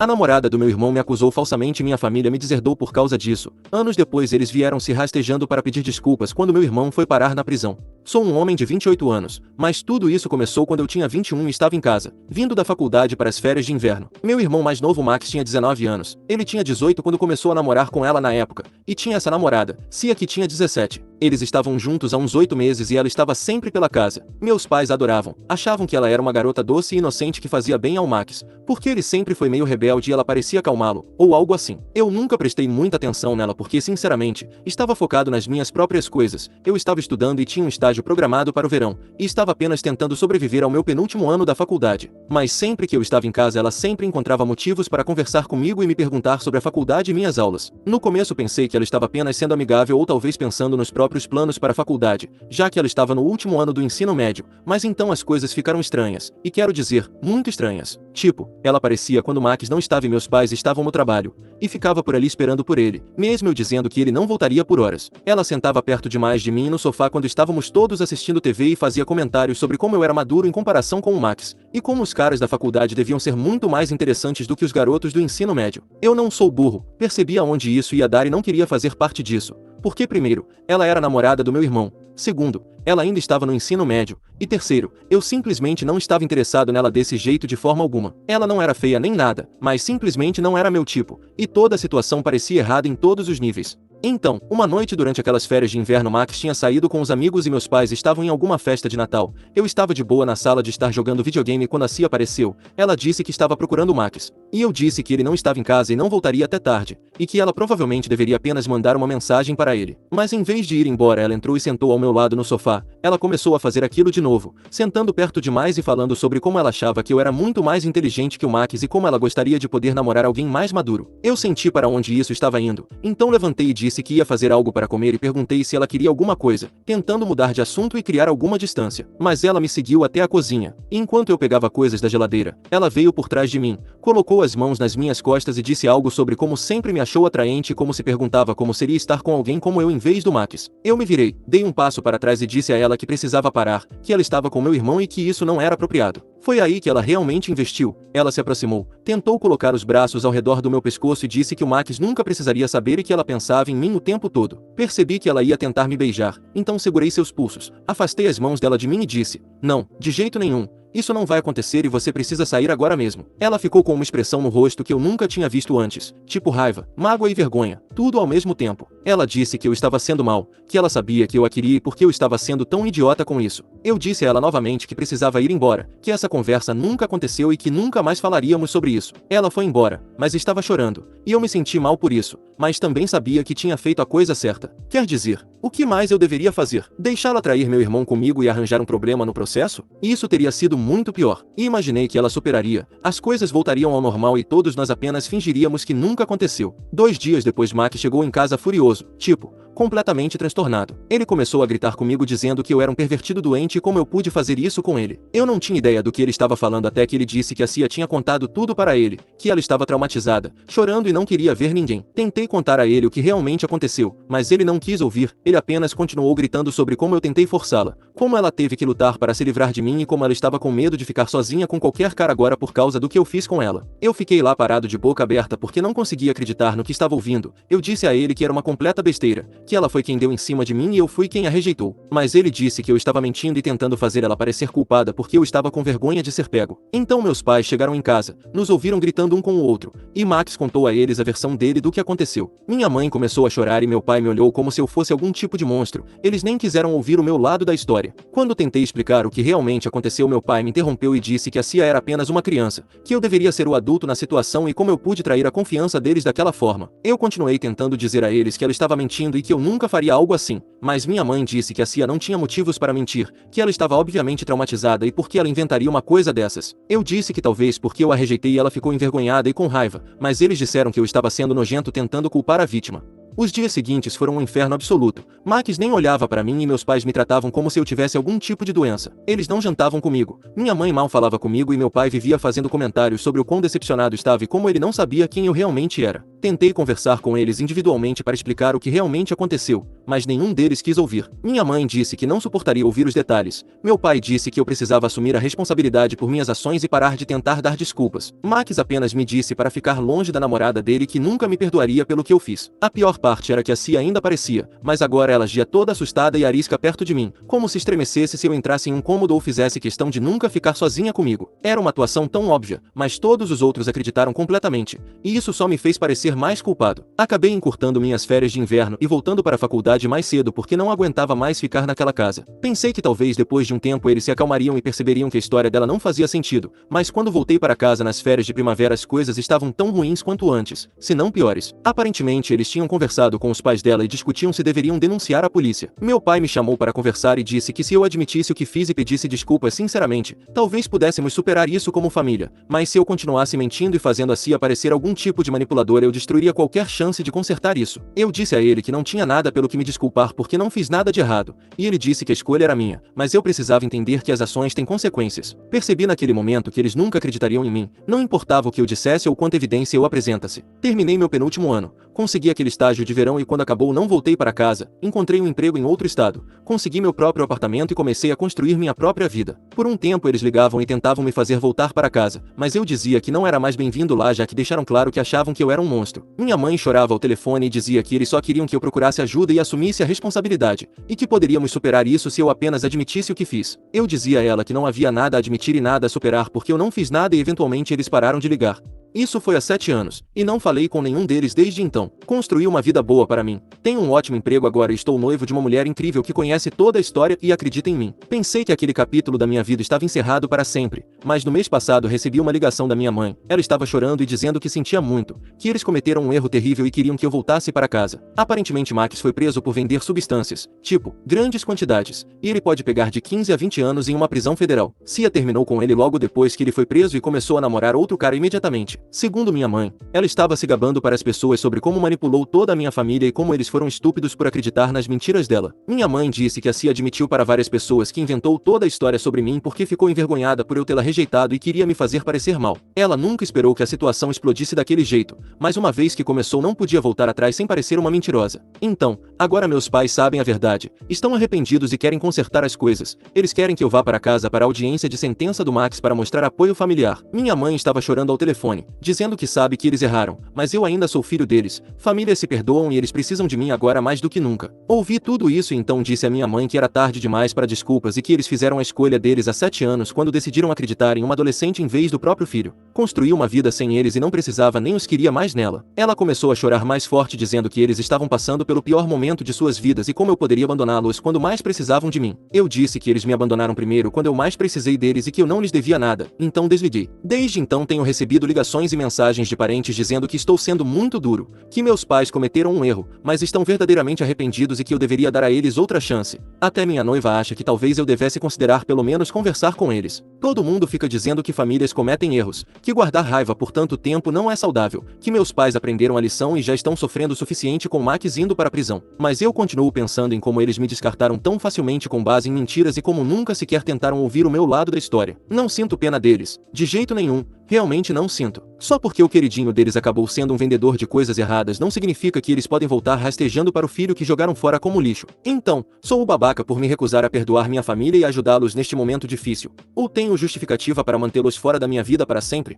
A namorada do meu irmão me acusou falsamente e minha família me deserdou por causa disso. Anos depois eles vieram se rastejando para pedir desculpas quando meu irmão foi parar na prisão. Sou um homem de 28 anos, mas tudo isso começou quando eu tinha 21 e estava em casa, vindo da faculdade para as férias de inverno. Meu irmão mais novo Max tinha 19 anos, ele tinha 18 quando começou a namorar com ela na época, e tinha essa namorada, Cia, que tinha 17. Eles estavam juntos há uns 8 meses e ela estava sempre pela casa. Meus pais adoravam, achavam que ela era uma garota doce e inocente que fazia bem ao Max, porque ele sempre foi meio rebelde e ela parecia acalmá-lo, ou algo assim. Eu nunca prestei muita atenção nela porque, sinceramente, estava focado nas minhas próprias coisas. Eu estava estudando e tinha um estágio programado para o verão, e estava apenas tentando sobreviver ao meu penúltimo ano da faculdade. Mas sempre que eu estava em casa ela sempre encontrava motivos para conversar comigo e me perguntar sobre a faculdade e minhas aulas. No começo pensei que ela estava apenas sendo amigável ou talvez pensando nos próprios planos para a faculdade, já que ela estava no último ano do ensino médio, mas então as coisas ficaram estranhas, e quero dizer, muito estranhas. Tipo, ela aparecia quando Max não estava e meus pais estavam no trabalho, e ficava por ali esperando por ele, mesmo eu dizendo que ele não voltaria por horas. Ela sentava perto demais de mim no sofá quando estávamos todos assistindo TV e fazia comentários sobre como eu era maduro em comparação com o Max, e como os caras da faculdade deviam ser muito mais interessantes do que os garotos do ensino médio. Eu não sou burro, percebi aonde isso ia dar e não queria fazer parte disso. Porque primeiro, ela era namorada do meu irmão. Segundo, ela ainda estava no ensino médio. E terceiro, eu simplesmente não estava interessado nela desse jeito de forma alguma. Ela não era feia nem nada, mas simplesmente não era meu tipo. E toda a situação parecia errada em todos os níveis. Então, uma noite durante aquelas férias de inverno Max tinha saído com os amigos e meus pais estavam em alguma festa de Natal. Eu estava de boa na sala de estar jogando videogame quando a Cia apareceu. Ela disse que estava procurando o Max. E eu disse que ele não estava em casa e não voltaria até tarde, e que ela provavelmente deveria apenas mandar uma mensagem para ele. Mas em vez de ir embora ela entrou e sentou ao meu lado no sofá. Ela começou a fazer aquilo de novo, sentando perto demais e falando sobre como ela achava que eu era muito mais inteligente que o Max e como ela gostaria de poder namorar alguém mais maduro. Eu senti para onde isso estava indo, então levantei e disse que ia fazer algo para comer e perguntei se ela queria alguma coisa, tentando mudar de assunto e criar alguma distância. Mas ela me seguiu até a cozinha. E enquanto eu pegava coisas da geladeira, ela veio por trás de mim, colocou as mãos nas minhas costas e disse algo sobre como sempre me achou atraente e como se perguntava como seria estar com alguém como eu em vez do Max. Eu me virei, dei um passo para trás e disse a ela que precisava parar, que ela estava com meu irmão e que isso não era apropriado. Foi aí que ela realmente investiu. Ela se aproximou, tentou colocar os braços ao redor do meu pescoço e disse que o Max nunca precisaria saber e que ela pensava em mim o tempo todo. Percebi que ela ia tentar me beijar, então segurei seus pulsos, afastei as mãos dela de mim e disse: "Não, de jeito nenhum. Isso não vai acontecer e você precisa sair agora mesmo." Ela ficou com uma expressão no rosto que eu nunca tinha visto antes, tipo raiva, mágoa e vergonha, tudo ao mesmo tempo. Ela disse que eu estava sendo mal, que ela sabia que eu a queria e porque eu estava sendo tão idiota com isso. Eu disse a ela novamente que precisava ir embora, que essa conversa nunca aconteceu e que nunca mais falaríamos sobre isso. Ela foi embora, mas estava chorando, e eu me senti mal por isso, mas também sabia que tinha feito a coisa certa. Quer dizer, o que mais eu deveria fazer? Deixá-la trair meu irmão comigo e arranjar um problema no processo? Isso teria sido muito pior. E imaginei que ela superaria, as coisas voltariam ao normal e todos nós apenas fingiríamos que nunca aconteceu. 2 dias depois Max chegou em casa furioso, tipo, completamente transtornado. Ele começou a gritar comigo dizendo que eu era um pervertido doente e como eu pude fazer isso com ele. Eu não tinha ideia do que ele estava falando até que ele disse que a Cia tinha contado tudo para ele, que ela estava traumatizada, chorando e não queria ver ninguém. Tentei contar a ele o que realmente aconteceu, mas ele não quis ouvir, ele apenas continuou gritando sobre como eu tentei forçá-la, como ela teve que lutar para se livrar de mim e como ela estava com medo de ficar sozinha com qualquer cara agora por causa do que eu fiz com ela. Eu fiquei lá parado de boca aberta porque não conseguia acreditar no que estava ouvindo. Eu disse a ele que era uma completa besteira, que ela foi quem deu em cima de mim e eu fui quem a rejeitou. Mas ele disse que eu estava mentindo e tentando fazer ela parecer culpada porque eu estava com vergonha de ser pego. Então meus pais chegaram em casa, nos ouviram gritando um com o outro, e Max contou a eles a versão dele do que aconteceu. Minha mãe começou a chorar e meu pai me olhou como se eu fosse algum tipo de monstro. Eles nem quiseram ouvir o meu lado da história. Quando tentei explicar o que realmente aconteceu, meu pai me interrompeu e disse que a Cia era apenas uma criança, que eu deveria ser o adulto na situação e como eu pude trair a confiança deles daquela forma. Eu continuei tentando dizer a eles que ela estava mentindo e que eu nunca faria algo assim, mas minha mãe disse que a Cia não tinha motivos para mentir, que ela estava obviamente traumatizada e por que ela inventaria uma coisa dessas. Eu disse que talvez porque eu a rejeitei e ela ficou envergonhada e com raiva, mas eles disseram que eu estava sendo nojento tentando culpar a vítima. Os dias seguintes foram um inferno absoluto. Max nem olhava para mim e meus pais me tratavam como se eu tivesse algum tipo de doença. Eles não jantavam comigo. Minha mãe mal falava comigo e meu pai vivia fazendo comentários sobre o quão decepcionado estava e como ele não sabia quem eu realmente era. Tentei conversar com eles individualmente para explicar o que realmente aconteceu, mas nenhum deles quis ouvir. Minha mãe disse que não suportaria ouvir os detalhes. Meu pai disse que eu precisava assumir a responsabilidade por minhas ações e parar de tentar dar desculpas. Max apenas me disse para ficar longe da namorada dele que nunca me perdoaria pelo que eu fiz. A pior parte era que a Cia ainda aparecia, mas agora ela agia toda assustada e arisca perto de mim, como se estremecesse se eu entrasse em um cômodo ou fizesse questão de nunca ficar sozinha comigo. Era uma atuação tão óbvia, mas todos os outros acreditaram completamente, e isso só me fez parecer mais culpado. Acabei encurtando minhas férias de inverno e voltando para a faculdade mais cedo porque não aguentava mais ficar naquela casa. Pensei que talvez depois de um tempo eles se acalmariam e perceberiam que a história dela não fazia sentido, mas quando voltei para casa nas férias de primavera as coisas estavam tão ruins quanto antes, se não piores. Aparentemente eles tinham conversado com os pais dela e discutiam se deveriam denunciar a polícia. Meu pai me chamou para conversar e disse que se eu admitisse o que fiz e pedisse desculpas sinceramente, talvez pudéssemos superar isso como família, mas se eu continuasse mentindo e fazendo assim parecer algum tipo de manipulador eu destruiria qualquer chance de consertar isso. Eu disse a ele que não tinha nada pelo que me desculpar porque não fiz nada de errado, e ele disse que a escolha era minha, mas eu precisava entender que as ações têm consequências. Percebi naquele momento que eles nunca acreditariam em mim, não importava o que eu dissesse ou quanta evidência eu apresentasse. Terminei meu penúltimo ano, consegui aquele estágio de verão e quando acabou não voltei para casa, encontrei um emprego em outro estado, consegui meu próprio apartamento e comecei a construir minha própria vida. Por um tempo eles ligavam e tentavam me fazer voltar para casa, mas eu dizia que não era mais bem-vindo lá já que deixaram claro que achavam que eu era um monstro. Minha mãe chorava ao telefone e dizia que eles só queriam que eu procurasse ajuda e assumisse a responsabilidade, e que poderíamos superar isso se eu apenas admitisse o que fiz. Eu dizia a ela que não havia nada a admitir e nada a superar porque eu não fiz nada e eventualmente eles pararam de ligar. Isso foi há 7 anos, e não falei com nenhum deles desde então. Construí uma vida boa para mim. Tenho um ótimo emprego agora e estou noivo de uma mulher incrível que conhece toda a história e acredita em mim. Pensei que aquele capítulo da minha vida estava encerrado para sempre, mas no mês passado recebi uma ligação da minha mãe. Ela estava chorando e dizendo que sentia muito, que eles cometeram um erro terrível e queriam que eu voltasse para casa. Aparentemente Max foi preso por vender substâncias, tipo, grandes quantidades, e ele pode pegar de 15 a 20 anos em uma prisão federal. Cia terminou com ele logo depois que ele foi preso e começou a namorar outro cara imediatamente. Segundo minha mãe, ela estava se gabando para as pessoas sobre como manipulou toda a minha família e como eles foram estúpidos por acreditar nas mentiras dela. Minha mãe disse que a Cia admitiu para várias pessoas que inventou toda a história sobre mim porque ficou envergonhada por eu tê-la rejeitado e queria me fazer parecer mal. Ela nunca esperou que a situação explodisse daquele jeito, mas uma vez que começou não podia voltar atrás sem parecer uma mentirosa. Então, agora meus pais sabem a verdade, estão arrependidos e querem consertar as coisas. Eles querem que eu vá para casa para a audiência de sentença do Max para mostrar apoio familiar. Minha mãe estava chorando ao telefone, dizendo que sabe que eles erraram, mas eu ainda sou filho deles. Famílias se perdoam e eles precisam de mim agora mais do que nunca. Ouvi tudo isso e então disse à minha mãe que era tarde demais para desculpas e que eles fizeram a escolha deles há 7 anos quando decidiram acreditar em uma adolescente em vez do próprio filho. Construí uma vida sem eles e não precisava nem os queria mais nela. Ela começou a chorar mais forte dizendo que eles estavam passando pelo pior momento de suas vidas e como eu poderia abandoná-los quando mais precisavam de mim. Eu disse que eles me abandonaram primeiro quando eu mais precisei deles e que eu não lhes devia nada, então desliguei. Desde então tenho recebido ligações e mensagens de parentes dizendo que estou sendo muito duro, que meus pais cometeram um erro, mas estão verdadeiramente arrependidos e que eu deveria dar a eles outra chance. Até minha noiva acha que talvez eu devesse considerar pelo menos conversar com eles. Todo mundo fica dizendo que famílias cometem erros, que guardar raiva por tanto tempo não é saudável, que meus pais aprenderam a lição e já estão sofrendo o suficiente com Max indo para a prisão. Mas eu continuo pensando em como eles me descartaram tão facilmente com base em mentiras e como nunca sequer tentaram ouvir o meu lado da história. Não sinto pena deles, de jeito nenhum. Realmente não sinto. Só porque o queridinho deles acabou sendo um vendedor de coisas erradas não significa que eles podem voltar rastejando para o filho que jogaram fora como lixo. Então, sou o babaca por me recusar a perdoar minha família e ajudá-los neste momento difícil. Ou tenho justificativa para mantê-los fora da minha vida para sempre?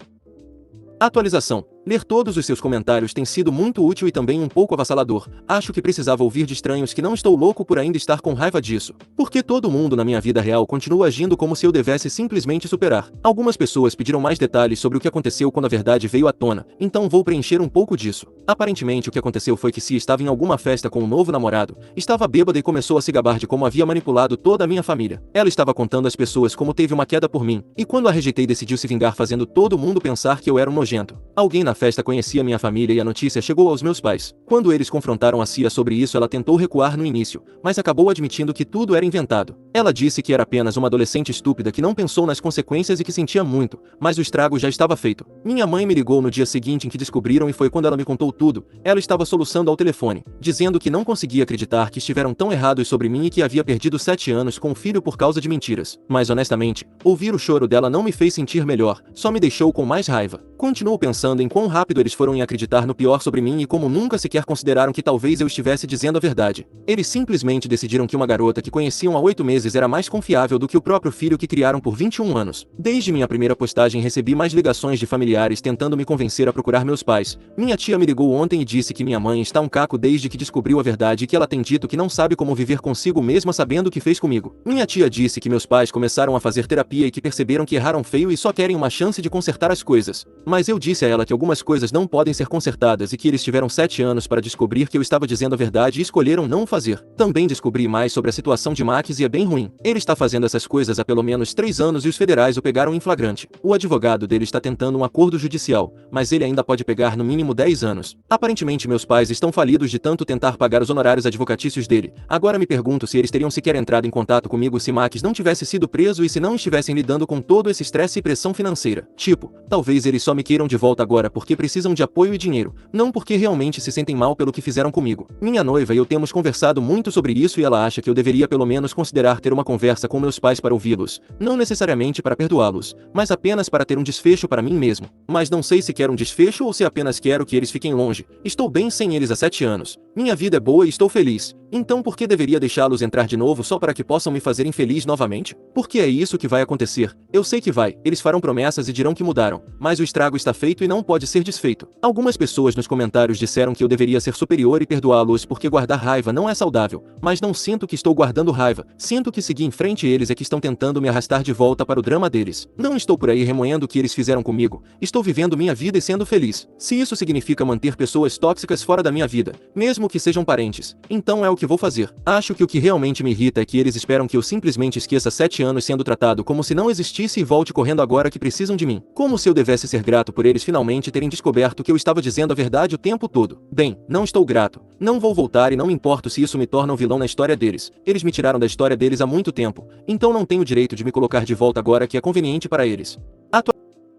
Atualização. Ler todos os seus comentários tem sido muito útil e também um pouco avassalador. Acho que precisava ouvir de estranhos que não estou louco por ainda estar com raiva disso. Porque todo mundo na minha vida real continua agindo como se eu devesse simplesmente superar. Algumas pessoas pediram mais detalhes sobre o que aconteceu quando a verdade veio à tona, então vou preencher um pouco disso. Aparentemente o que aconteceu foi que Cia estava em alguma festa com um novo namorado, estava bêbada e começou a se gabar de como havia manipulado toda a minha família. Ela estava contando às pessoas como teve uma queda por mim, e quando a rejeitei decidiu se vingar fazendo todo mundo pensar que eu era um nojento. Alguém na festa conhecia minha família e a notícia chegou aos meus pais. Quando eles confrontaram a Cia sobre isso ela tentou recuar no início, mas acabou admitindo que tudo era inventado. Ela disse que era apenas uma adolescente estúpida que não pensou nas consequências e que sentia muito, mas o estrago já estava feito. Minha mãe me ligou no dia seguinte em que descobriram e foi quando ela me contou tudo. Ela estava soluçando ao telefone, dizendo que não conseguia acreditar que estiveram tão errados sobre mim e que havia perdido 7 anos com o filho por causa de mentiras. Mas honestamente, ouvir o choro dela não me fez sentir melhor, só me deixou com mais raiva. Continuo pensando em como quão rápido eles foram em acreditar no pior sobre mim e como nunca sequer consideraram que talvez eu estivesse dizendo a verdade. Eles simplesmente decidiram que uma garota que conheciam há 8 meses era mais confiável do que o próprio filho que criaram por 21 anos. Desde minha primeira postagem recebi mais ligações de familiares tentando me convencer a procurar meus pais. Minha tia me ligou ontem e disse que minha mãe está um caco desde que descobriu a verdade e que ela tem dito que não sabe como viver consigo mesma sabendo o que fez comigo. Minha tia disse que meus pais começaram a fazer terapia e que perceberam que erraram feio e só querem uma chance de consertar as coisas. Mas eu disse a ela que algumas coisas não podem ser consertadas e que eles tiveram 7 anos para descobrir que eu estava dizendo a verdade e escolheram não o fazer. Também descobri mais sobre a situação de Max e é bem ruim. Ele está fazendo essas coisas há pelo menos 3 anos e os federais o pegaram em flagrante. O advogado dele está tentando um acordo judicial, mas ele ainda pode pegar no mínimo 10 anos. Aparentemente meus pais estão falidos de tanto tentar pagar os honorários advocatícios dele. Agora me pergunto se eles teriam sequer entrado em contato comigo se Max não tivesse sido preso e se não estivessem lidando com todo esse estresse e pressão financeira. Tipo, talvez eles só me queiram de volta agora porque precisam de apoio e dinheiro, não porque realmente se sentem mal pelo que fizeram comigo. Minha noiva e eu temos conversado muito sobre isso e ela acha que eu deveria pelo menos considerar ter uma conversa com meus pais para ouvi-los, não necessariamente para perdoá-los, mas apenas para ter um desfecho para mim mesmo. Mas não sei se quero um desfecho ou se apenas quero que eles fiquem longe. Estou bem sem eles há 7 anos. Minha vida é boa e estou feliz. Então por que deveria deixá-los entrar de novo só para que possam me fazer infeliz novamente? Porque é isso que vai acontecer. Eu sei que vai. Eles farão promessas e dirão que mudaram, mas o estrago está feito e não pode ser desfeito. Algumas pessoas nos comentários disseram que eu deveria ser superior e perdoá-los porque guardar raiva não é saudável, mas não sinto que estou guardando raiva. Sinto que seguir em frente eles é que estão tentando me arrastar de volta para o drama deles. Não estou por aí remoendo o que eles fizeram comigo. Estou vivendo minha vida e sendo feliz. Se isso significa manter pessoas tóxicas fora da minha vida, mesmo que sejam parentes, então é o que vou fazer. Acho que o que realmente me irrita é que eles esperam que eu simplesmente esqueça 7 anos sendo tratado como se não existisse e volte correndo agora que precisam de mim. Como se eu devesse ser grato por eles finalmente terem descoberto que eu estava dizendo a verdade o tempo todo. Bem, não estou grato. Não vou voltar e não me importo se isso me torna um vilão na história deles. Eles me tiraram da história deles há muito tempo, então não tenho direito de me colocar de volta agora que é conveniente para eles.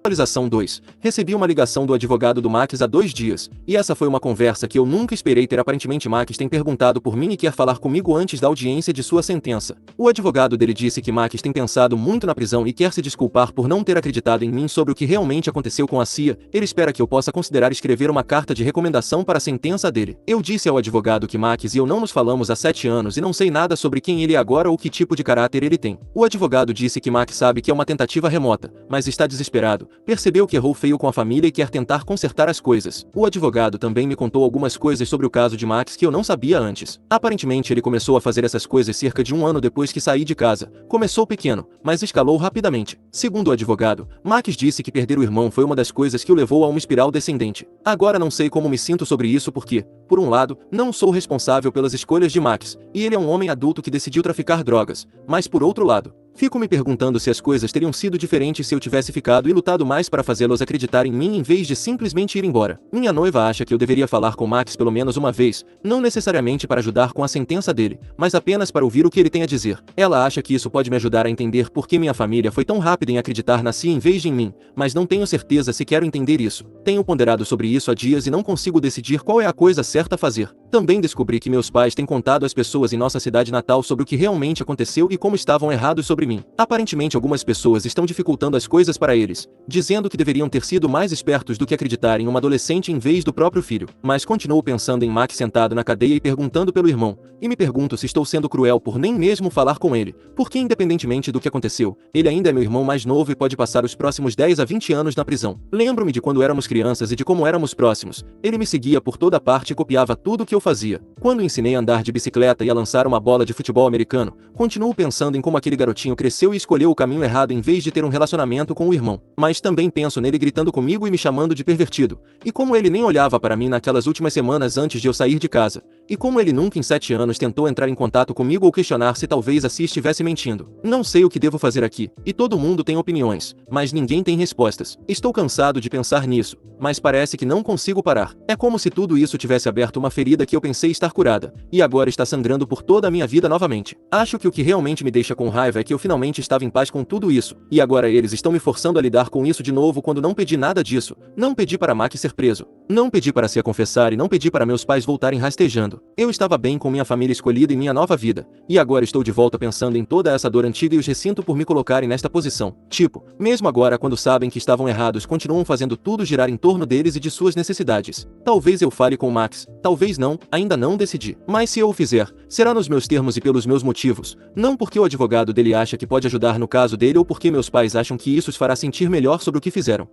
Atualização 2. Recebi uma ligação do advogado do Max há 2 dias, e essa foi uma conversa que eu nunca esperei ter. Aparentemente Max tem perguntado por mim e quer falar comigo antes da audiência de sua sentença. O advogado dele disse que Max tem pensado muito na prisão e quer se desculpar por não ter acreditado em mim sobre o que realmente aconteceu com a CIA. Ele espera que eu possa considerar escrever uma carta de recomendação para a sentença dele. Eu disse ao advogado que Max e eu não nos falamos há 7 anos e não sei nada sobre quem ele é agora ou que tipo de caráter ele tem. O advogado disse que Max sabe que é uma tentativa remota, mas está desesperado. Percebeu que errou feio com a família e quer tentar consertar as coisas. O advogado também me contou algumas coisas sobre o caso de Max que eu não sabia antes. Aparentemente ele começou a fazer essas coisas cerca de 1 ano depois que saí de casa. Começou pequeno, mas escalou rapidamente. Segundo o advogado, Max disse que perder o irmão foi uma das coisas que o levou a uma espiral descendente. Agora não sei como me sinto sobre isso porque, por um lado, não sou responsável pelas escolhas de Max, e ele é um homem adulto que decidiu traficar drogas, mas por outro lado, fico me perguntando se as coisas teriam sido diferentes se eu tivesse ficado e lutado mais para fazê-los acreditar em mim em vez de simplesmente ir embora. Minha noiva acha que eu deveria falar com Max pelo menos uma vez, não necessariamente para ajudar com a sentença dele, mas apenas para ouvir o que ele tem a dizer. Ela acha que isso pode me ajudar a entender por que minha família foi tão rápida em acreditar na CIA em vez de em mim, mas não tenho certeza se quero entender isso. Tenho ponderado sobre isso há dias e não consigo decidir qual é a coisa certa a fazer. Também descobri que meus pais têm contado às pessoas em nossa cidade natal sobre o que realmente aconteceu e como estavam errados sobre mim. Aparentemente algumas pessoas estão dificultando as coisas para eles, dizendo que deveriam ter sido mais espertos do que acreditar em uma adolescente em vez do próprio filho. Mas continuo pensando em Max sentado na cadeia e perguntando pelo irmão, e me pergunto se estou sendo cruel por nem mesmo falar com ele, porque independentemente do que aconteceu, ele ainda é meu irmão mais novo e pode passar os próximos 10 a 20 anos na prisão. Lembro-me de quando éramos crianças e de como éramos próximos. Ele me seguia por toda parte e copiava tudo o que eu fazia. Quando ensinei a andar de bicicleta e a lançar uma bola de futebol americano, continuo pensando em como aquele garotinho cresceu e escolheu o caminho errado em vez de ter um relacionamento com o irmão. Mas também penso nele gritando comigo e me chamando de pervertido. E como ele nem olhava para mim naquelas últimas semanas antes de eu sair de casa. E como ele nunca em 7 anos tentou entrar em contato comigo ou questionar se talvez a Cia estivesse mentindo. Não sei o que devo fazer aqui. E todo mundo tem opiniões, mas ninguém tem respostas. Estou cansado de pensar nisso, mas parece que não consigo parar. É como se tudo isso tivesse aberto uma ferida que eu pensei estar curada, e agora está sangrando por toda a minha vida novamente. Acho que o que realmente me deixa com raiva é que eu finalmente estava em paz com tudo isso, e agora eles estão me forçando a lidar com isso de novo quando não pedi nada disso. Não pedi para Max ser preso. Não pedi para Cia confessar e não pedi para meus pais voltarem rastejando. Eu estava bem com minha família escolhida e minha nova vida, e agora estou de volta pensando em toda essa dor antiga e os ressinto por me colocarem nesta posição. Tipo, mesmo agora quando sabem que estavam errados, continuam fazendo tudo girar em torno deles e de suas necessidades. Talvez eu fale com Max, talvez não, ainda não decidi. Mas se eu o fizer, será nos meus termos e pelos meus motivos, não porque o advogado dele acha que pode ajudar no caso dele ou porque meus pais acham que isso os fará sentir melhor sobre o que fizeram.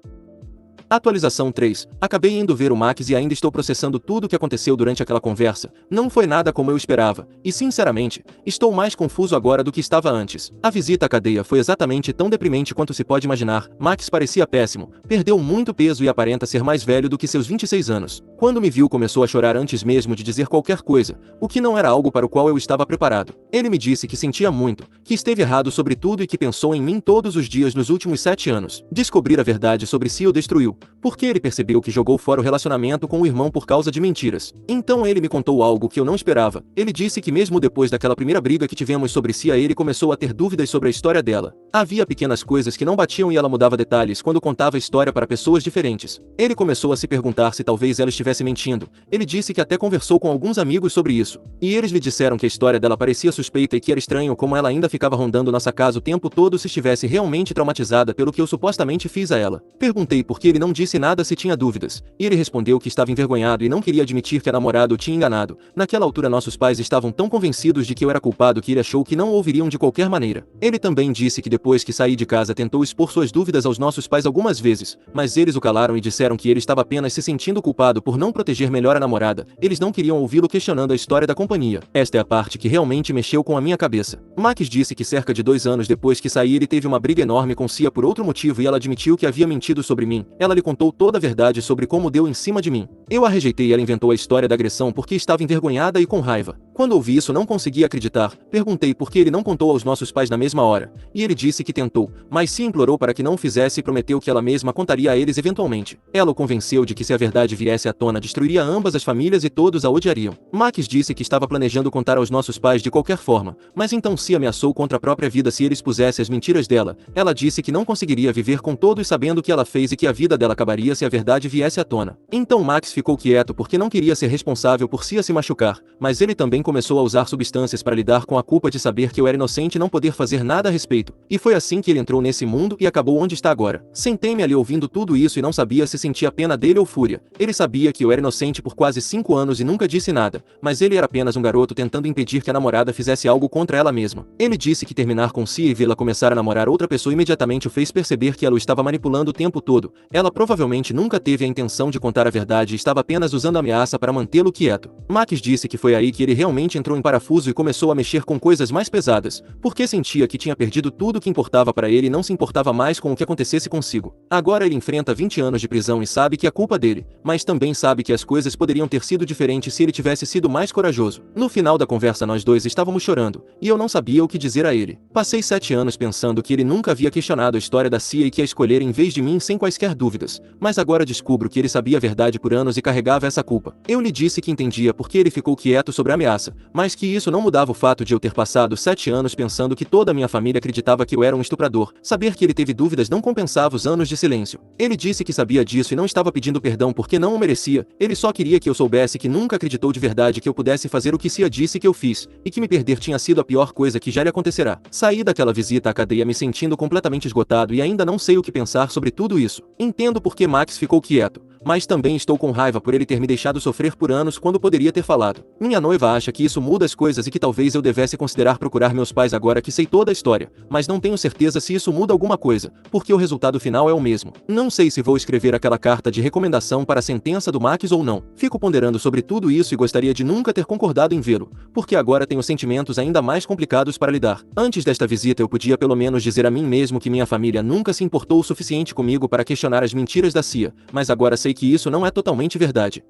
Atualização 3. Acabei indo ver o Max e ainda estou processando tudo o que aconteceu durante aquela conversa. Não foi nada como eu esperava, e sinceramente, estou mais confuso agora do que estava antes. A visita à cadeia foi exatamente tão deprimente quanto se pode imaginar. Max parecia péssimo, perdeu muito peso e aparenta ser mais velho do que seus 26 anos. Quando me viu, começou a chorar antes mesmo de dizer qualquer coisa, o que não era algo para o qual eu estava preparado. Ele me disse que sentia muito, que esteve errado sobre tudo e que pensou em mim todos os dias nos últimos 7 anos. Descobrir a verdade sobre si o destruiu, porque ele percebeu que jogou fora o relacionamento com o irmão por causa de mentiras. Então ele me contou algo que eu não esperava. Ele disse que mesmo depois daquela primeira briga que tivemos sobre Cia, ele começou a ter dúvidas sobre a história dela. Havia pequenas coisas que não batiam e ela mudava detalhes quando contava a história para pessoas diferentes. Ele começou a se perguntar se talvez ela estivesse mentindo. Ele disse que até conversou com alguns amigos sobre isso, e eles lhe disseram que a história dela parecia suspeita e que era estranho como ela ainda ficava rondando nossa casa o tempo todo se estivesse realmente traumatizada pelo que eu supostamente fiz a ela. Perguntei por que ele não disse nada se tinha dúvidas, e ele respondeu que estava envergonhado e não queria admitir que a namorada o tinha enganado. Naquela altura nossos pais estavam tão convencidos de que eu era culpado que ele achou que não o ouviriam de qualquer maneira. Ele também disse que depois que saí de casa tentou expor suas dúvidas aos nossos pais algumas vezes, mas eles o calaram e disseram que ele estava apenas se sentindo culpado por não proteger melhor a namorada. Eles não queriam ouvi-lo questionando a história da companhia. Esta é a parte que realmente mexeu com a minha cabeça. Max disse que cerca de 2 anos depois que saí ele teve uma briga enorme com Cia por outro motivo e ela admitiu que havia mentido sobre mim. Ela lhe contou toda a verdade sobre como deu em cima de mim. Eu a rejeitei e ela inventou a história da agressão porque estava envergonhada e com raiva. Quando ouvi isso não consegui acreditar. Perguntei por que ele não contou aos nossos pais na mesma hora, e ele disse que tentou, mas se implorou para que não o fizesse e prometeu que ela mesma contaria a eles eventualmente. Ela o convenceu de que se a verdade viesse à tona destruiria ambas as famílias e todos a odiariam. Max disse que estava planejando contar aos nossos pais de qualquer forma, mas então Cia ameaçou contra a própria vida se ele expusesse as mentiras dela. Ela disse que não conseguiria viver com todos sabendo o que ela fez e que a vida dela acabaria se a verdade viesse à tona. Então Max ficou quieto porque não queria ser responsável por Cia se machucar, mas ele também começou a usar substâncias para lidar com a culpa de saber que eu era inocente e não poder fazer nada a respeito. E foi assim que ele entrou nesse mundo e acabou onde está agora. Sentei-me ali ouvindo tudo isso e não sabia se sentia pena dele ou fúria. Ele sabia que eu era inocente por quase 5 anos e nunca disse nada, mas ele era apenas um garoto tentando impedir que a namorada fizesse algo contra ela mesma. Ele disse que terminar com Cia e vê-la começar a namorar outra pessoa imediatamente o fez perceber que ela o estava manipulando o tempo todo. Ela provavelmente nunca teve a intenção de contar a verdade e estava apenas usando a ameaça para mantê-lo quieto. Max disse que foi aí que ele realmente entrou em parafuso e começou a mexer com coisas mais pesadas, porque sentia que tinha perdido tudo o que importava para ele e não se importava mais com o que acontecesse consigo. Agora ele enfrenta 20 anos de prisão e sabe que é culpa dele, mas também sabe que as coisas poderiam ter sido diferentes se ele tivesse sido mais corajoso. No final da conversa nós dois estávamos chorando, e eu não sabia o que dizer a ele. Passei 7 anos pensando que ele nunca havia questionado a história da Cia e que a escolher em vez de mim sem quaisquer dúvidas, mas agora descubro que ele sabia a verdade por anos e carregava essa culpa. Eu lhe disse que entendia porque ele ficou quieto sobre a ameaça, mas que isso não mudava o fato de eu ter passado 7 anos pensando que toda a minha família acreditava que eu era um estuprador. Saber que ele teve dúvidas não compensava os anos de silêncio. Ele disse que sabia disso e não estava pedindo perdão porque não o merecia, ele só queria que eu soubesse que nunca acreditou de verdade que eu pudesse fazer o que Cia disse que eu fiz, e que me perder tinha sido a pior coisa que já lhe acontecerá. Saí daquela visita à cadeia me sentindo completamente esgotado e ainda não sei o que pensar sobre tudo isso. Entendo por que Max ficou quieto, mas também estou com raiva por ele ter me deixado sofrer por anos quando poderia ter falado. Minha noiva acha que isso muda as coisas e que talvez eu devesse considerar procurar meus pais agora que sei toda a história, mas não tenho certeza se isso muda alguma coisa, porque o resultado final é o mesmo. Não sei se vou escrever aquela carta de recomendação para a sentença do Max ou não. Fico ponderando sobre tudo isso e gostaria de nunca ter concordado em vê-lo, porque agora tenho sentimentos ainda mais complicados para lidar. Antes desta visita eu podia pelo menos dizer a mim mesmo que minha família nunca se importou o suficiente comigo para questionar as mentiras da Cia, mas agora sei que isso não é totalmente verdade.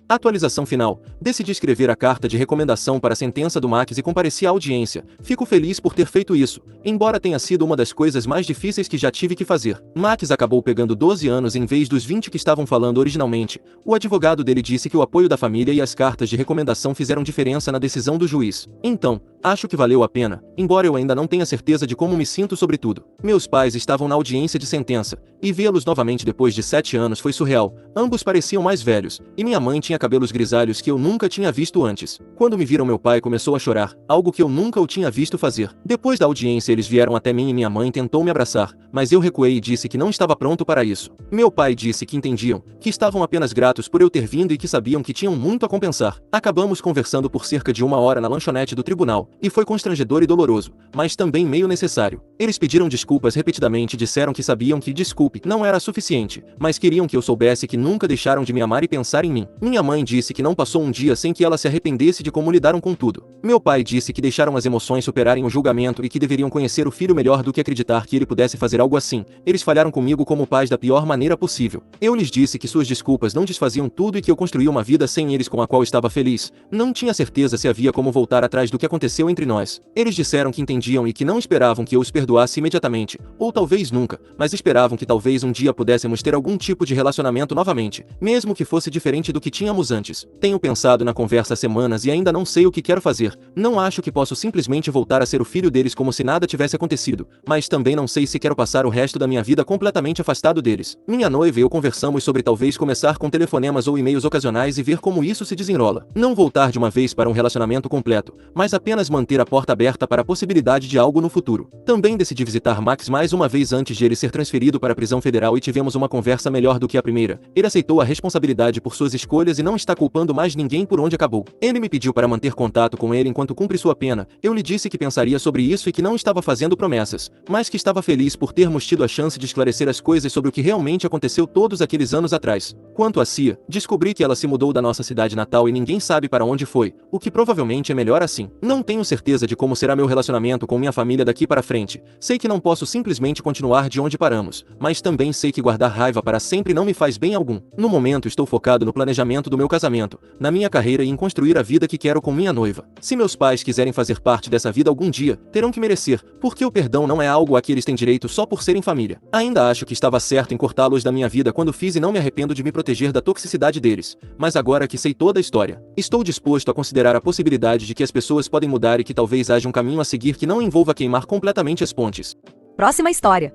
Atualização final. Decidi escrever a carta de recomendação para a sentença do Max e compareci à audiência. Fico feliz por ter feito isso, embora tenha sido uma das coisas mais difíceis que já tive que fazer. Max acabou pegando 12 anos em vez dos 20 que estavam falando originalmente. O advogado dele disse que o apoio da família e as cartas de recomendação fizeram diferença na decisão do juiz. Então, acho que valeu a pena, embora eu ainda não tenha certeza de como me sinto sobre tudo. Meus pais estavam na audiência de sentença, e vê-los novamente depois de 7 anos foi surreal. Ambos pareciam mais velhos, e minha mãe tinha cabelos grisalhos que eu nunca tinha visto antes. Quando me viram, meu pai começou a chorar, algo que eu nunca o tinha visto fazer. Depois da audiência, eles vieram até mim e minha mãe tentou me abraçar, mas eu recuei e disse que não estava pronto para isso. Meu pai disse que entendiam, que estavam apenas gratos por eu ter vindo e que sabiam que tinham muito a compensar. Acabamos conversando por cerca de 1 hora na lanchonete do tribunal, e foi constrangedor e doloroso, mas também meio necessário. Eles pediram desculpas repetidamente e disseram que sabiam que desculpe não era suficiente, mas queriam que eu soubesse que nunca deixaram de me amar e pensar em mim. Minha mãe disse que não passou um dia sem que ela se arrependesse de como lidaram com tudo. Meu pai disse que deixaram as emoções superarem o julgamento e que deveriam conhecer o filho melhor do que acreditar que ele pudesse fazer algo assim. Eles falharam comigo como pais da pior maneira possível. Eu lhes disse que suas desculpas não desfaziam tudo e que eu construí uma vida sem eles com a qual estava feliz. Não tinha certeza se havia como voltar atrás do que aconteceu entre nós. Eles disseram que entendiam e que não esperavam que eu os perdoasse imediatamente, ou talvez nunca, mas esperavam que talvez um dia pudéssemos ter algum tipo de relacionamento novamente, mesmo que fosse diferente do que tínhamos antes. Tenho pensado na conversa há semanas e ainda não sei o que quero fazer. Não acho que posso simplesmente voltar a ser o filho deles como se nada tivesse acontecido, mas também não sei se quero passar o resto da minha vida completamente afastado deles. Minha noiva e eu conversamos sobre talvez começar com telefonemas ou e-mails ocasionais e ver como isso se desenrola. Não voltar de uma vez para um relacionamento completo, mas apenas manter a porta aberta para a possibilidade de algo no futuro. Também decidi visitar Max mais uma vez antes de ele ser transferido para a prisão federal e tivemos uma conversa melhor do que a primeira. Ele aceitou a responsabilidade por suas escolhas e não está culpando mais ninguém por onde acabou. Ele me pediu para manter contato com ele enquanto cumpre sua pena. Eu lhe disse que pensaria sobre isso e que não estava fazendo promessas, mas que estava feliz por termos tido a chance de esclarecer as coisas sobre o que realmente aconteceu todos aqueles anos atrás. Quanto a Cia, descobri que ela se mudou da nossa cidade natal e ninguém sabe para onde foi, o que provavelmente é melhor assim. Não tenho certeza de como será meu relacionamento com minha família daqui para frente. Sei que não posso simplesmente continuar de onde paramos, mas também sei que guardar raiva para sempre não me faz bem algum. No momento estou focado no planejamento do meu casamento, na minha carreira e em construir a vida que quero com minha noiva. Se meus pais quiserem fazer parte dessa vida algum dia, terão que merecer, porque o perdão não é algo a que eles têm direito só por serem família. Ainda acho que estava certo em cortá-los da minha vida quando fiz e não me arrependo de me proteger da toxicidade deles, mas agora que sei toda a história, estou disposto a considerar a possibilidade de que as pessoas podem mudar e que talvez haja um caminho a seguir que não envolva queimar completamente as pontes. Próxima história.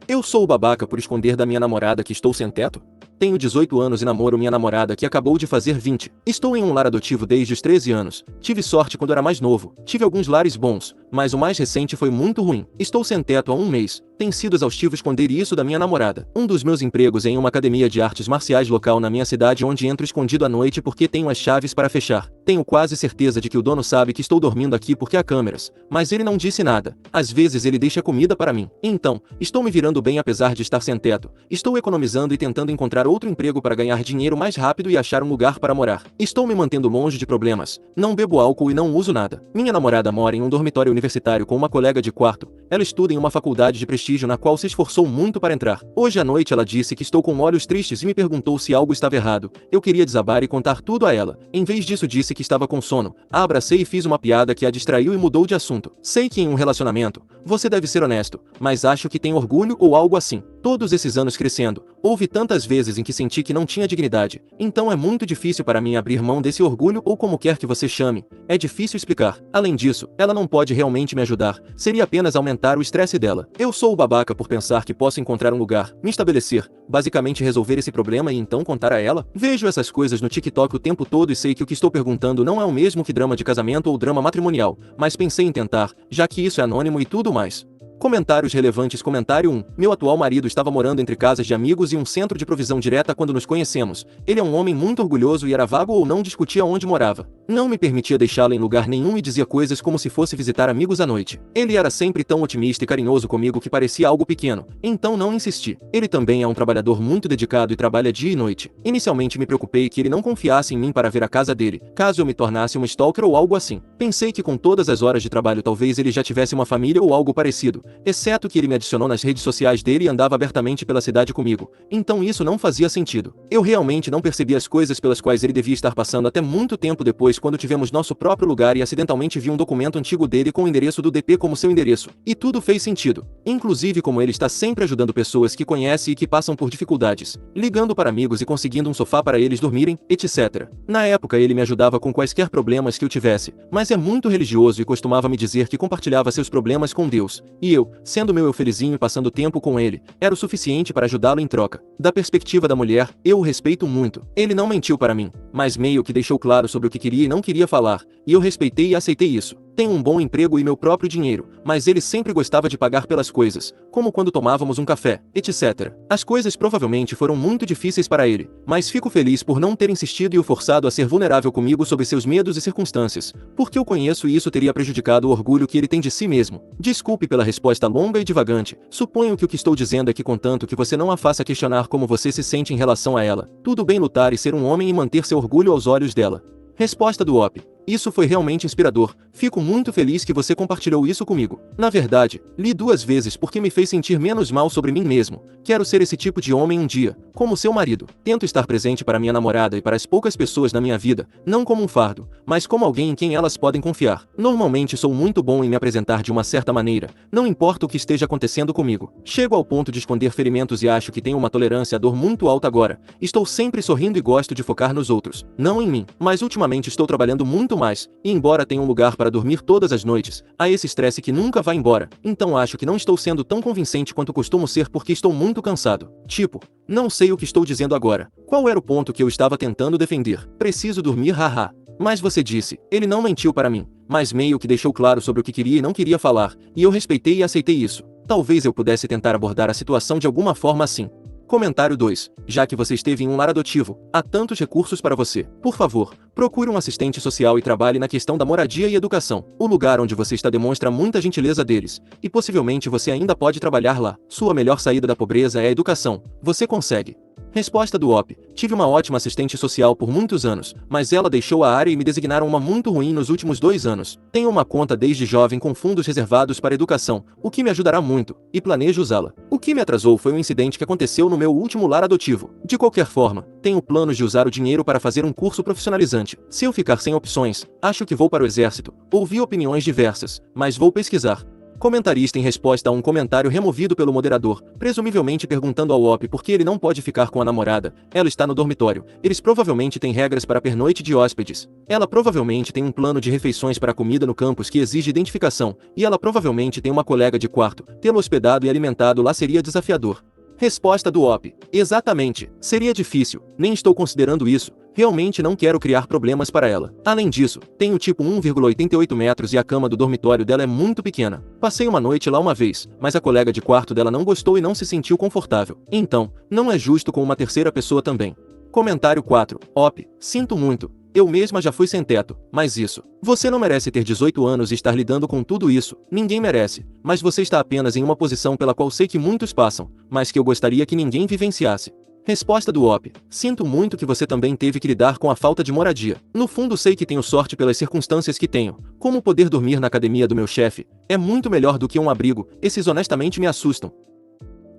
Eu sou o babaca por esconder da minha namorada que estou sem teto? Tenho 18 anos e namoro minha namorada que acabou de fazer 20. Estou em um lar adotivo desde os 13 anos. Tive sorte quando era mais novo. Tive alguns lares bons, mas o mais recente foi muito ruim. Estou sem teto há um mês. Tem sido exaustivo esconder isso da minha namorada. Um dos meus empregos é em uma academia de artes marciais local na minha cidade onde entro escondido à noite porque tenho as chaves para fechar. Tenho quase certeza de que o dono sabe que estou dormindo aqui porque há câmeras, mas ele não disse nada. Às vezes ele deixa comida para mim. Então, estou me virando bem apesar de estar sem teto. Estou economizando e tentando encontrar outro emprego para ganhar dinheiro mais rápido e achar um lugar para morar. Estou me mantendo longe de problemas. Não bebo álcool e não uso nada. Minha namorada mora em um dormitório universitário com uma colega de quarto. Ela estuda em uma faculdade de prestígio na qual se esforçou muito para entrar. Hoje à noite ela disse que estou com olhos tristes e me perguntou se algo estava errado. Eu queria desabar e contar tudo a ela. Em vez disso disse que estava com sono. A abracei e fiz uma piada que a distraiu e mudou de assunto. Sei que em um relacionamento, você deve ser honesto, mas acho que tem orgulho ou algo assim. Todos esses anos crescendo, houve tantas vezes em que senti que não tinha dignidade. Então é muito difícil para mim abrir mão desse orgulho ou como quer que você chame. É difícil explicar. Além disso, ela não pode realmente me ajudar. Seria apenas aumentar o estresse dela. Eu sou o babaca por pensar que posso encontrar um lugar, me estabelecer, basicamente resolver esse problema e então contar a ela. Vejo essas coisas no TikTok o tempo todo e sei que o que estou perguntando não é o mesmo que drama de casamento ou drama matrimonial, mas pensei em tentar, já que isso é anônimo e tudo mais. Comentários relevantes. Comentário 1. Meu atual marido estava morando entre casas de amigos e um centro de provisão direta quando nos conhecemos. Ele é um homem muito orgulhoso e era vago ou não discutia onde morava. Não me permitia deixá-la em lugar nenhum e dizia coisas como se fosse visitar amigos à noite. Ele era sempre tão otimista e carinhoso comigo que parecia algo pequeno, então não insisti. Ele também é um trabalhador muito dedicado e trabalha dia e noite. Inicialmente me preocupei que ele não confiasse em mim para ver a casa dele, caso eu me tornasse um stalker ou algo assim. Pensei que com todas as horas de trabalho talvez ele já tivesse uma família ou algo parecido, exceto que ele me adicionou nas redes sociais dele e andava abertamente pela cidade comigo, então isso não fazia sentido. Eu realmente não percebi as coisas pelas quais ele devia estar passando até muito tempo depois, quando tivemos nosso próprio lugar e acidentalmente vi um documento antigo dele com o endereço do DP como seu endereço, e tudo fez sentido. Inclusive como ele está sempre ajudando pessoas que conhece e que passam por dificuldades, ligando para amigos e conseguindo um sofá para eles dormirem, etc. Na época ele me ajudava com quaisquer problemas que eu tivesse, mas é muito religioso e costumava me dizer que compartilhava seus problemas com Deus, e eu, sendo meu eu felizinho e passando tempo com ele, era o suficiente para ajudá-lo em troca. Da perspectiva da mulher, eu o respeito muito. Ele não mentiu para mim, mas meio que deixou claro sobre o que queria e não queria falar, e eu respeitei e aceitei isso. Tenho um bom emprego e meu próprio dinheiro, mas ele sempre gostava de pagar pelas coisas, como quando tomávamos um café, etc. As coisas provavelmente foram muito difíceis para ele, mas fico feliz por não ter insistido e o forçado a ser vulnerável comigo sobre seus medos e circunstâncias, porque eu conheço e isso teria prejudicado o orgulho que ele tem de si mesmo. Desculpe pela resposta longa e divagante, suponho que o que estou dizendo é que contanto que você não a faça questionar como você se sente em relação a ela, tudo bem lutar e ser um homem e manter seu orgulho aos olhos dela. Resposta do OP. Isso foi realmente inspirador, fico muito feliz que você compartilhou isso comigo. Na verdade, li 2 vezes porque me fez sentir menos mal sobre mim mesmo. Quero ser esse tipo de homem um dia, como seu marido. Tento estar presente para minha namorada e para as poucas pessoas na minha vida, não como um fardo, mas como alguém em quem elas podem confiar. Normalmente sou muito bom em me apresentar de uma certa maneira, não importa o que esteja acontecendo comigo. Chego ao ponto de esconder ferimentos e acho que tenho uma tolerância à dor muito alta agora. Estou sempre sorrindo e gosto de focar nos outros, não em mim. Mas ultimamente estou trabalhando muito mais, e embora tenha um lugar para dormir todas as noites, há esse estresse que nunca vai embora, então acho que não estou sendo tão convincente quanto costumo ser porque estou muito cansado. Tipo, não sei o que estou dizendo agora. Qual era o ponto que eu estava tentando defender? Preciso dormir, haha. Mas você disse, ele não mentiu para mim, mas meio que deixou claro sobre o que queria e não queria falar, e eu respeitei e aceitei isso. Talvez eu pudesse tentar abordar a situação de alguma forma assim. Comentário 2. Já que você esteve em um lar adotivo, há tantos recursos para você. Por favor, procure um assistente social e trabalhe na questão da moradia e educação. O lugar onde você está demonstra muita gentileza deles, e possivelmente você ainda pode trabalhar lá. Sua melhor saída da pobreza é a educação. Você consegue. Resposta do OP. Tive uma ótima assistente social por muitos anos, mas ela deixou a área e me designaram uma muito ruim nos últimos 2 anos. Tenho uma conta desde jovem com fundos reservados para educação, o que me ajudará muito, e planejo usá-la. O que me atrasou foi um incidente que aconteceu no meu último lar adotivo. De qualquer forma, tenho planos de usar o dinheiro para fazer um curso profissionalizante. Se eu ficar sem opções, acho que vou para o exército. Ouvi opiniões diversas, mas vou pesquisar. Comentarista em resposta a um comentário removido pelo moderador, presumivelmente perguntando ao OP por que ele não pode ficar com a namorada. Ela está no dormitório. Eles provavelmente têm regras para a pernoite de hóspedes. Ela provavelmente tem um plano de refeições para a comida no campus que exige identificação, e ela provavelmente tem uma colega de quarto. Tê-lo hospedado e alimentado lá seria desafiador. Resposta do OP. Exatamente. Seria difícil. Nem estou considerando isso. Realmente não quero criar problemas para ela. Além disso, tenho tipo 1,88 metros e a cama do dormitório dela é muito pequena. Passei uma noite lá uma vez, mas a colega de quarto dela não gostou e não se sentiu confortável. Então, não é justo com uma terceira pessoa também. Comentário 4. OP. Sinto muito. Eu mesma já fui sem teto, mas isso. Você não merece ter 18 anos e estar lidando com tudo isso. Ninguém merece. Mas você está apenas em uma posição pela qual sei que muitos passam, mas que eu gostaria que ninguém vivenciasse. Resposta do OP. Sinto muito que você também teve que lidar com a falta de moradia. No fundo sei que tenho sorte pelas circunstâncias que tenho, como poder dormir na academia do meu chefe. É muito melhor do que um abrigo, esses honestamente me assustam.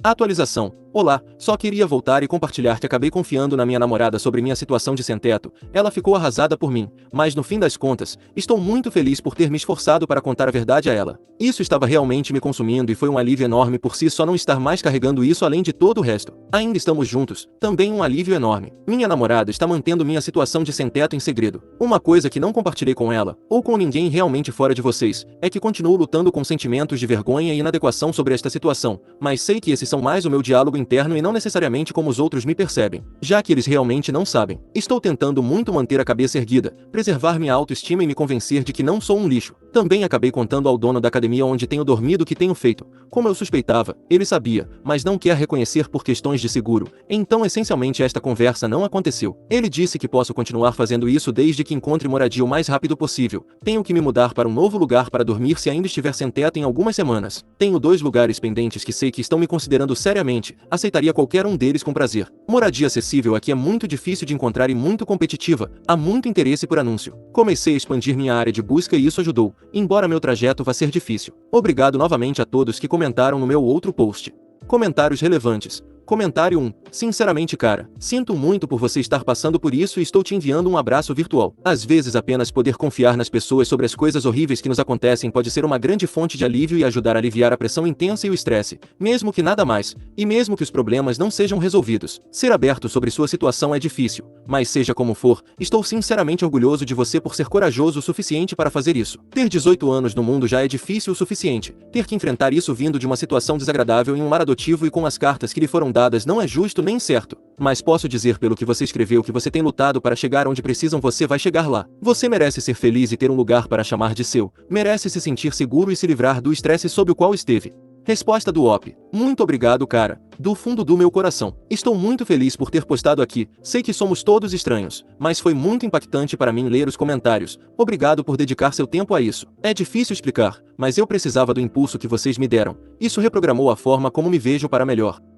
Atualização. Olá, só queria voltar e compartilhar que acabei confiando na minha namorada sobre minha situação de sem-teto. Ela ficou arrasada por mim, mas no fim das contas, estou muito feliz por ter me esforçado para contar a verdade a ela. Isso estava realmente me consumindo e foi um alívio enorme por si só não estar mais carregando isso além de todo o resto. Ainda estamos juntos, também um alívio enorme. Minha namorada está mantendo minha situação de sem-teto em segredo. Uma coisa que não compartilhei com ela, ou com ninguém realmente fora de vocês, é que continuo lutando com sentimentos de vergonha e inadequação sobre esta situação, mas sei que esses são mais o meu diálogo interno e não necessariamente como os outros me percebem, já que eles realmente não sabem. Estou tentando muito manter a cabeça erguida, preservar minha autoestima e me convencer de que não sou um lixo. Também acabei contando ao dono da academia onde tenho dormido o que tenho feito. Como eu suspeitava, ele sabia, mas não quer reconhecer por questões de seguro, então essencialmente esta conversa não aconteceu. Ele disse que posso continuar fazendo isso desde que encontre moradia o mais rápido possível. Tenho que me mudar para um novo lugar para dormir se ainda estiver sem teto em algumas semanas. Tenho 2 lugares pendentes que sei que estão me considerando seriamente, aceitaria qualquer um deles com prazer. Moradia acessível aqui é muito difícil de encontrar e muito competitiva, há muito interesse por anúncio. Comecei a expandir minha área de busca e isso ajudou, embora meu trajeto vá ser difícil. Obrigado novamente a todos que comentaram no meu outro post. Comentários relevantes. Comentário 1. Sinceramente, cara, sinto muito por você estar passando por isso e estou te enviando um abraço virtual. Às vezes apenas poder confiar nas pessoas sobre as coisas horríveis que nos acontecem pode ser uma grande fonte de alívio e ajudar a aliviar a pressão intensa e o estresse, mesmo que nada mais, e mesmo que os problemas não sejam resolvidos. Ser aberto sobre sua situação é difícil, mas seja como for, estou sinceramente orgulhoso de você por ser corajoso o suficiente para fazer isso. Ter 18 anos no mundo já é difícil o suficiente. Ter que enfrentar isso vindo de uma situação desagradável em um lar adotivo e com as cartas que lhe foram dadas não é justo nem certo. Mas posso dizer pelo que você escreveu que você tem lutado para chegar onde precisam, você vai chegar lá. Você merece ser feliz e ter um lugar para chamar de seu. Merece se sentir seguro e se livrar do estresse sob o qual esteve. Resposta do OP. Muito obrigado, cara. Do fundo do meu coração. Estou muito feliz por ter postado aqui. Sei que somos todos estranhos, mas foi muito impactante para mim ler os comentários. Obrigado por dedicar seu tempo a isso. É difícil explicar, mas eu precisava do impulso que vocês me deram. Isso reprogramou a forma como me vejo para melhor.